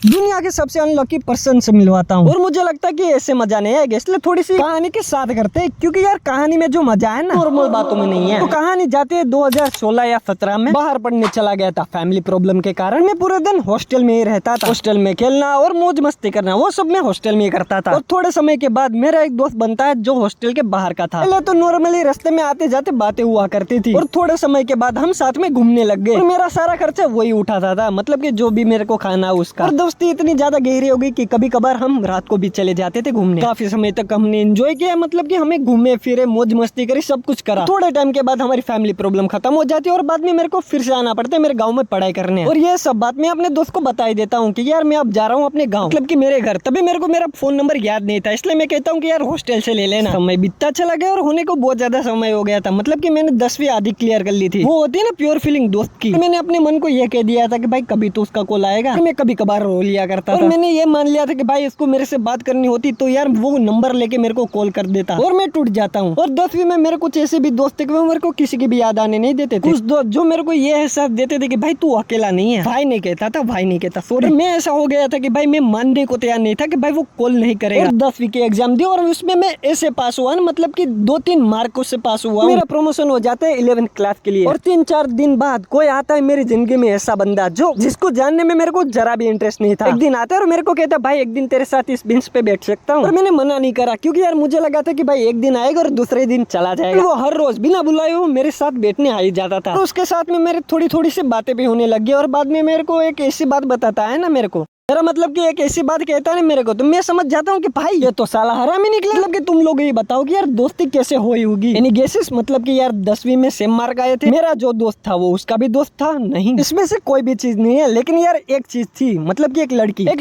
दुनिया के सबसे अनलकी पर्सन से मिलवाता हूँ और मुझे लगता है कि ऐसे मजा नहीं आएगा, इसलिए थोड़ी सी कहानी के साथ करते हैं, क्योंकि यार कहानी में जो मजा है ना नॉर्मल बातों में नहीं है। तो कहानी जाती है 2016 या 17 में। बाहर पढ़ने चला गया था फैमिली प्रॉब्लम के कारण। मैं पूरे दिन हॉस्टल में ही रहता था। हॉस्टल में खेलना और मौज मस्ती करना वो सब मैं हॉस्टल में ही करता था। और थोड़े समय के बाद मेरा एक दोस्त बनता है जो हॉस्टल के बाहर का था। पहले तो नॉर्मली रास्ते में आते जाते बातें हुआ करती थी और थोड़े समय के बाद हम साथ में घूमने लग गए और मेरा सारा खर्चा वही उठाता था, मतलब कि जो भी मेरे को खाना उसका। और दोस्ती इतनी ज्यादा गहरी हो गई कि कभी कभार हम रात को भी चले जाते थे घूमने। काफी समय तक हमने एंजॉय किया, मतलब कि हमें घूमे फिरे मौज मस्ती करी, सब कुछ करा। थोड़े टाइम के बाद हमारी फैमिली प्रॉब्लम खत्म हो जाती है और बाद में मेरे को फिर से आना पड़ता है मेरे गाँव में पढ़ाई करने। और ये सब बात मैं अपने दोस्त को बता ही देता हूँ कि यार मैं अब जा रहा हूँ अपने गाँव, मतलब कि मेरे घर। तभी मेरे को मेरा फोन नंबर याद नहीं था, इसलिए मैं कहता हूँ कि यार हॉस्टल से ले लेना। समय बीतता चला गया और होने को बहुत ज्यादा समय हो गया था, मतलब कि मैंने 10वीं आधी क्लियर कर ली थी। वो होती है ना प्योर फीलिंग दोस्त की। मैंने अपने मन को ये कह दिया था कि भाई कभी तो उसका कॉल आएगा। मैं कभी कभार रो लिया करता था। मैंने ये मान लिया था कि भाई इसको मेरे से बात करनी होती तो यार वो नंबर लेके मेरे को कॉल कर देता और मैं टूट जाता हूँ। और 10वीं में मेरे कुछ ऐसे भी दोस्त थे कि वो मेरे को किसी की भी याद आने नहीं देते थे। कुछ दोस्त जो मेरे को ये एहसास देते थे कि भाई तू अकेला नहीं है। भाई नहीं कहता था, भाई नहीं कहता, सॉरी। मैं ऐसा हो गया था कि भाई मैं मानने को तैयार नहीं था कि भाई वो कॉल नहीं करेगा। और 10वीं की एग्जाम दी और उसमें मैं ऐसे पास हुआ, मतलब कि 2-3 मार्कों से पास हुआ। मेरा प्रमोशन हो जाता है 11th क्लास के लिए। और 3-4 दिन बाद कोई आता है मेरी जिंदगी में ऐसा बंदा जो जिसको जानने में मेरे को जरा भी इंटरेस्ट नहीं था। एक दिन आता है और मेरे को कहता भाई एक दिन तेरे साथ इस बेंच पे बैठ सकता हूँ। और मैंने मना नहीं करा, क्योंकि यार मुझे लगा था कि भाई एक दिन आएगा और दूसरे दिन चला जाएगा। वो हर रोज बिना बुलाए वो मेरे साथ बैठने आ ही जाता था। और उसके साथ में मेरे थोड़ी थोड़ी सी बातें भी होने लगी और बाद में मेरे को एक ऐसी बात बताता है ना, मेरे को मेरा मतलब कि एक ऐसी बात कहता है मेरे को, तो मैं समझ जाता हूँ कि भाई ये तो साला हरामी निकला। मतलब कि तुम लोग ये बताओ कि यार दोस्ती कैसे हुई होगी। यानी गेसेस, मतलब कि यार 10वीं में सेम मार्क आए थे। मेरा जो दोस्त था वो उसका भी दोस्त था, नहीं इसमें से कोई भी चीज नहीं है। लेकिन यार एक चीज थी, मतलब कि एक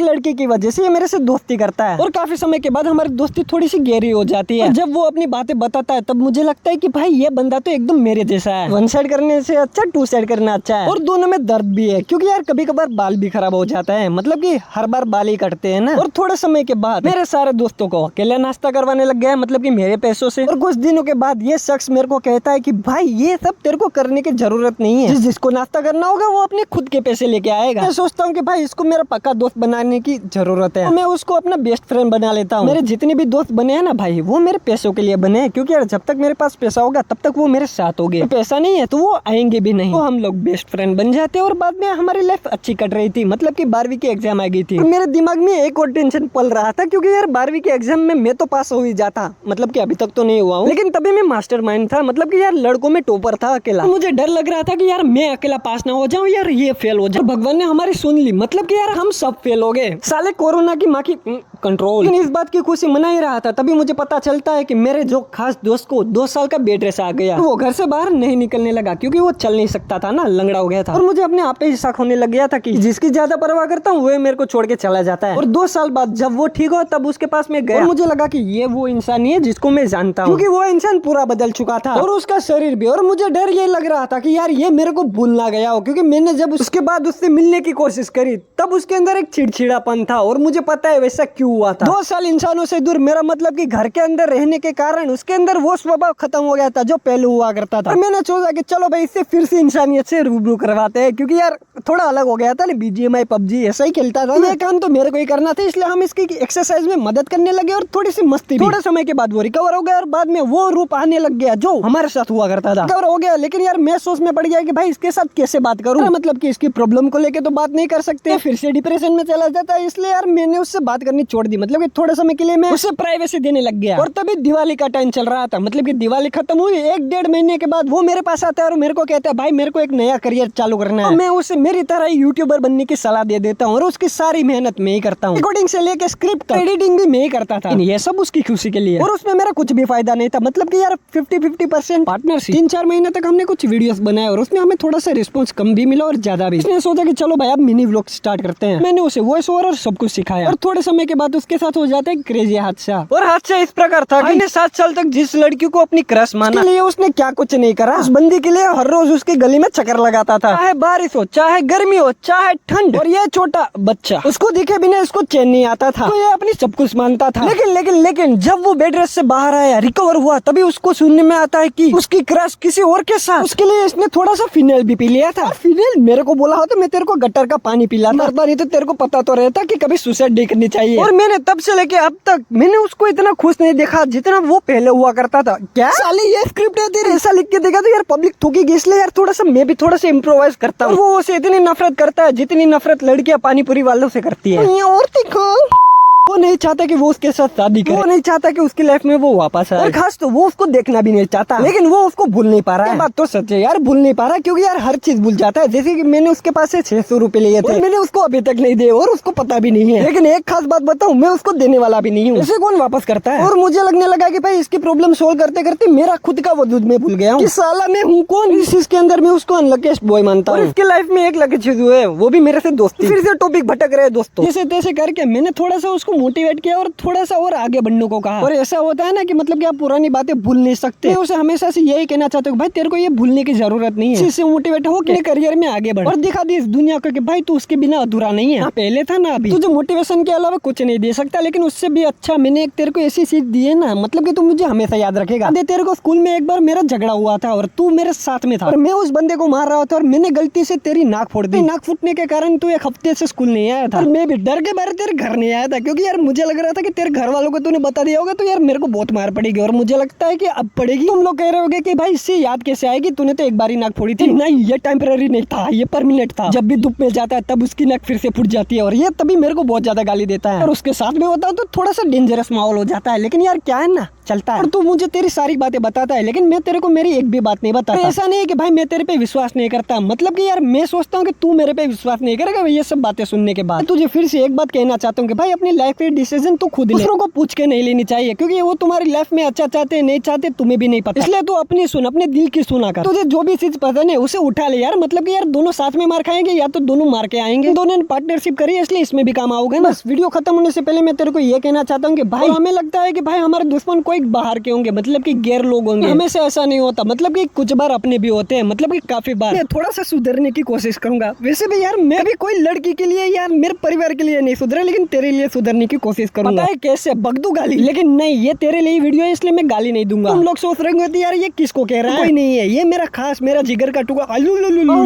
लड़की की वजह से ये मेरे से दोस्ती करता है। और काफी समय के बाद हमारी दोस्ती थोड़ी सी गहरी हो जाती है। जब वो अपनी बातें बताता है तब मुझे लगता है कि भाई ये बंदा तो एकदम मेरे जैसा है। 1 साइड करने से अच्छा 2 साइड करना अच्छा है। और दोनों में दर्द भी है, क्योंकि यार कभी कभार बाल भी खराब हो जाता है, मतलब कि हर बार बाल ही कटते हैं ना। और थोड़े समय के बाद मेरे सारे दोस्तों को अकेले नाश्ता करवाने लग गया, मतलब कि मेरे पैसों से। और कुछ दिनों के बाद ये शख्स मेरे को कहता है कि भाई ये सब तेरे को करने की जरूरत नहीं है, जिसको नाश्ता करना होगा वो अपने खुद के पैसे लेके आएगा। मैं सोचता हूँ कि भाई इसको मेरा पक्का दोस्त बनाने की जरूरत है। तो मैं उसको अपना बेस्ट फ्रेंड बना लेता हूँ। मेरे जितने भी दोस्त बने हैं ना भाई, वो मेरे पैसों के लिए बने हैं, क्योंकि यार जब तक मेरे पास पैसा होगा तब तक वो मेरे साथ होंगे। पैसा नहीं है तो वो आएंगे भी नहीं। तो हम लोग बेस्ट फ्रेंड बन जाते हैं और बाद में हमारी लाइफ अच्छी कट रही थी। मतलब कि 12वीं की एग्जाम आ गई थी। मेरे दिमाग में एक और टेंशन पल रहा था, क्योंकि यार 12वीं के एग्जाम में मैं तो पास हो ही जाता, मतलब कि अभी तक तो नहीं हुआ हूँ, लेकिन तभी मैं मास्टरमाइंड था, मतलब कि यार लड़कों में टॉपर था अकेला। मुझे डर लग रहा था कि यार मैं अकेला पास ना हो जाऊं, यार ये फेल हो जाए। भगवान ने हमारी सुन ली, मतलब कि यार हम सब फेल हो गए। साले कोरोना की माँ की कंट्रोल। लेकिन इस बात की खुशी मना ही रहा था, तभी मुझे पता चलता है कि मेरे जो खास दोस्त को 2 साल का बेड रेस्ट आ गया। वो घर से बाहर नहीं निकलने लगा, क्योंकि वो चल नहीं सकता था ना, लंगड़ा हो गया था। और मुझे अपने आप पे ही शक होने लग गया था कि जिसकी ज्यादा परवाह करता हूँ वो मेरे को छोड़ के चला जाता है। और 2 साल बाद जब वो ठीक हो तब उसके पास में गया और मुझे लगा कि ये वो इंसान ही है जिसको मैं जानता हूँ, क्योंकि वो इंसान पूरा बदल चुका था और उसका शरीर भी। और मुझे डर ये लग रहा था कि यार ये मेरे को भूल ना गया हो, क्योंकि मैंने जब उसके बाद उससे मिलने की कोशिश करी तब उसके अंदर एक चिड़चिड़ापन था। और मुझे पता है वैसा क्यों हुआ था। 2 साल इंसानों से दूर, मेरा मतलब कि घर के अंदर रहने के कारण उसके अंदर वो स्वभाव खत्म हो गया था जो पहले हुआ करता था। और मैंने सोचा कि चलो भाई इससे फिर से इंसानियत से रूबरू करवाते हैं, क्योंकि यार थोड़ा अलग हो गया था ना, BGMI PUBG ऐसा ही खेलता था। ये काम तो मेरे को ही करना था, इसलिए हम इसकी एक्सरसाइज में मदद करने लगे और थोड़ी सी मस्ती भी। थोड़े समय के बाद वो रिकवर हो गया और बाद में वो रूप आने लग गया जो हमारे साथ हुआ करता था। रिकवर हो गया, लेकिन यार मैं सोच में पड़ गया कि भाई इसके साथ कैसे बात करूं, मतलब कि इसकी प्रॉब्लम को लेके तो बात नहीं कर सकते, फिर से डिप्रेशन में चला जाता है। इसलिए यार मैंने उससे बात करनी छोड़ दी, मतलब कि थोड़े समय के लिए मैं उससे प्राइवेसी देने लग गया। और तभी दिवाली का टाइम चल रहा था, मतलब कि दिवाली खत्म हुई 1-1.5 महीने के बाद वो मेरे पास आता है और मेरे को कहता है भाई मेरे को एक नया करियर चालू करना है। मैं उसे मेरी तरह यूट्यूबर बनने की सलाह दे देता हूँ और उसकी सारी मेहनत मैं ही करता हूँ, रिकॉर्डिंग से लेके स्क्रिप्ट एडिटिंग भी मैं ही करता था। ये सब उसकी खुशी के लिए, और उसमें मेरा कुछ भी फायदा नहीं था, मतलब कि यार 50-50% पार्टनरशिप। 3-4 महीने तक हमने कुछ वीडियोस बनाए और उसमें हमें थोड़ा सा रिस्पॉन्स कम भी मिला और ज्यादा भी। इसने सोचा कि चलो भाई अब मिनी व्लॉग स्टार्ट करते हैं। मैंने उसे वॉइस ओवर और सब कुछ सिखाया और थोड़े समय के बाद बाद उसके साथ हो जाता है क्रेजी हादसा। और हादसा इस प्रकार था कि 7 साल तक जिस लड़की को अपनी क्रश माना, उसके लिए उसने क्या कुछ नहीं करा। उस बंदी के लिए हर रोज उसकी गली में चक्कर लगाता था, चाहे बारिश हो, चाहे गर्मी हो, चाहे ठंड। और ये छोटा बच्चा उसको दिखे बिना इसको चैन नहीं आता था, तो ये अपनी सब कुछ मानता था। लेकिन जब वो बेड रेस्ट से बाहर आया, रिकवर हुआ, तभी उसको सुनने में आता है कि उसकी क्रश किसी और के साथ। उसके लिए इसने थोड़ा सा फिनाइल भी पी लिया था। फिनाइल मेरे को बोला हो तो मैं तेरे को गटर का पानी पिलाता, नहीं तो तेरे को पता तो रहता कि कभी सुसाइड नहीं करनी चाहिए। और मैंने तब से लेके अब तक मैंने उसको इतना खुश नहीं देखा जितना वो पहले हुआ करता था। क्या साली ये स्क्रिप्ट है तेरी? ऐसा लिख के देखा तो यार पब्लिक थूकेगी, इसलिए यार थोड़ा सा मैं भी थोड़ा सा इम्प्रोवाइज करता हूँ। वो उसे इतनी नफरत करता है जितनी नफरत लड़कियां पानी पूरी वालों से करती है। और वो नहीं चाहता कि वो उसके साथ शादी करे, वो नहीं चाहता कि उसकी लाइफ में वो वापस आए, और खास तो वो उसको देखना भी नहीं चाहता। लेकिन वो उसको भूल नहीं पा रहा है। बात तो सच है यार, भूल नहीं पा रहा, क्योंकि यार हर चीज भूल जाता है। जैसे कि मैंने उसके पास से 600 रुपए लिए थे, मैंने उसको अभी तक नहीं दिए और उसको पता भी नहीं है। लेकिन एक खास बात बताऊं, मैं उसको देने वाला भी नहीं हूँ। इसे कौन वापस करता है? और मुझे लगने लगा कि भाई इसकी प्रॉब्लम सोल्व करते करते मेरा खुद का वजूद में भूल गया हूँ। साला मैं हूँ कौन इस चीज के अंदर? मैं उसको अनलकीस्ट बॉय मानता हूँ। इसकी लाइफ में एक लकी चीज हुई है, वो भी मेरे से दोस्ती। फिर से टॉपिक भटक रहे दोस्तों। जैसे तैसे करके मैंने थोड़ा सा उसको मोटिवेट किया और थोड़ा सा और आगे बढ़ने को कहा। और ऐसा होता है ना कि मतलब कि आप पुरानी बातें भूल नहीं सकते। मैं उसे हमेशा से यही कहना चाहता हूँ, भाई तेरे को ये भूलने की जरूरत नहीं है। इससे मोटिवेट हो के करियर में आगे बढ़ और दिखा दी इस दुनिया को कि भाई तू उसके बिना अधूरा नहीं है। पहले था ना, अभी तुझे मोटिवेशन के अलावा कुछ नहीं दे सकता, लेकिन उससे भी अच्छा मैंने एक तेरे को ऐसी चीज दी है ना, मतलब कि तू मुझे हमेशा याद रखेगा। तेरे को स्कूल में एक बार मेरा झगड़ा हुआ था और तू मेरे साथ में था और मैं उस बंदे को मार रहा था और मैंने गलती से तेरी नाक फोड़ दी। नाक फूटने के कारण तू एक हफ्ते से स्कूल नहीं आया था और मैं भी डर के बारे तेरे घर नहीं आया था, क्योंकि यार मुझे लग रहा था कि तेरे घर वालों को तूने बता दिया होगा तो यार मेरे को बहुत मार पड़ेगी। और मुझे लगता है कि अब पड़ेगी। तुम लोग कह रहे होगे कि भाई इससे याद कैसे आएगी, तूने तो एक बार ही नाक फोड़ी थी। नहीं, ये टेम्पररी नहीं था, ये परमानेंट था। जब भी धूप में जाता है तब उसकी नाक फिर से फूट जाती है और ये तभी मेरे को बहुत ज्यादा गाली देता है। और उसके साथ में होता है तो थोड़ा सा डेंजरस माहौल हो जाता है, लेकिन यार क्या है ना, चलता है। और तू मुझे तेरी सारी बातें बताता है, लेकिन मैं तेरे को मेरी एक भी बात नहीं बताता। ऐसा नहीं है कि भाई मैं तेरे पे विश्वास नहीं करता, मतलब कि यार मैं सोचता हूँ कि तू मेरे पे विश्वास नहीं करेगा ये सब बातें सुनने के बाद। तुझे फिर से एक बात कहना चाहता हूँ कि भाई अपनी लाइफ के डिसीजन तू खुद ले, दूसरों को पूछ के नहीं लेनी चाहिए, क्योंकि वो तुम्हारी लाइफ में अच्छा चाहते नहीं चाहते तुम्हें भी नहीं पता। इसलिए तू अपनी सुन, अपने दिल की सुना कर। तुझे जो भी चीज पसंद है उसे उठा ले यार, मतलब कि यार दोनों साथ में मार खाएंगे या तो दोनों मार के आएंगे। दोनों ने पार्टनरशिप करी इसलिए इसमें भी काम आओगे। बस वीडियो खत्म होने से पहले मैं तेरे को ये कहना चाहता हूँ कि भाई हमें लगता है कि भाई हमारे दुश्मन कोई बाहर के होंगे, मतलब कि गैर लोग होंगे। हमेशा ऐसा नहीं होता, मतलब कि कुछ बार अपने भी होते हैं, मतलब कि काफी बार। मैं थोड़ा सा सुधरने की कोशिश करूंगा। वैसे भी यार मैं भी कोई लड़की के लिए यार मेरे परिवार के लिए नहीं सुधरा, लेकिन तेरे लिए सुधरने की कोशिश करूंगा। पता है कैसे? बगदू गाली, लेकिन नहीं, ये तेरे लिए वीडियो है इसलिए मैं गाली नहीं दूंगा। तुम लोग सोच रहे होंगे यार ये किसको कह रहा है, कोई नहीं है, ये मेरा खास मेरा जिगर का टुकड़ा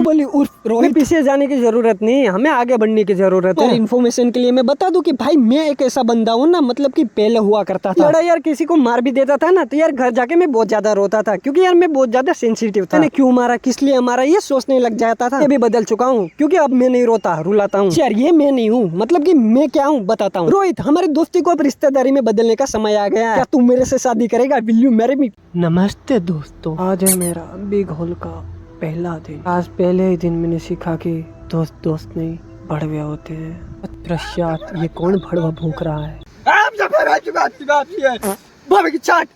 बोली उर्फ रोहित। पीछे जाने की जरूरत नहीं, हमें आगे बढ़ने की जरूरत है। इन्फॉर्मेशन के लिए मैं बता दूं कि भाई मैं एक ऐसा बंदा हूँ ना, मतलब कि पहले हुआ करता था लड़ाई यार किसी को मार भी देता था ना तो यार घर जाके मैं बहुत ज्यादा रोता था, क्योंकि यार मैं बहुत ज्यादा सेंसिटिव था। क्यों मारा, किस लिए मारा, ये सोचने लग जाता था। ये भी बदल चुका हूँ, क्योंकि अब मैं नहीं रोता, रुलाता हूँ। यार ये मैं नहीं हूँ, मतलब कि मैं क्या हूँ बताता हूँ। रोहित, हमारी दोस्ती को अब रिश्तेदारी में बदलने का समय आ गया है। क्या तू मेरे से शादी करेगा? Will you marry me? नमस्ते दोस्तों, आज है मेरा बिग होल का पहला दिन। आज पहले ही दिन मैंने सीखा कि दोस्त दोस्त नहीं भड़वे होते हैं। पश्चात ये कौन भड़वा भूख रहा है? की चाट।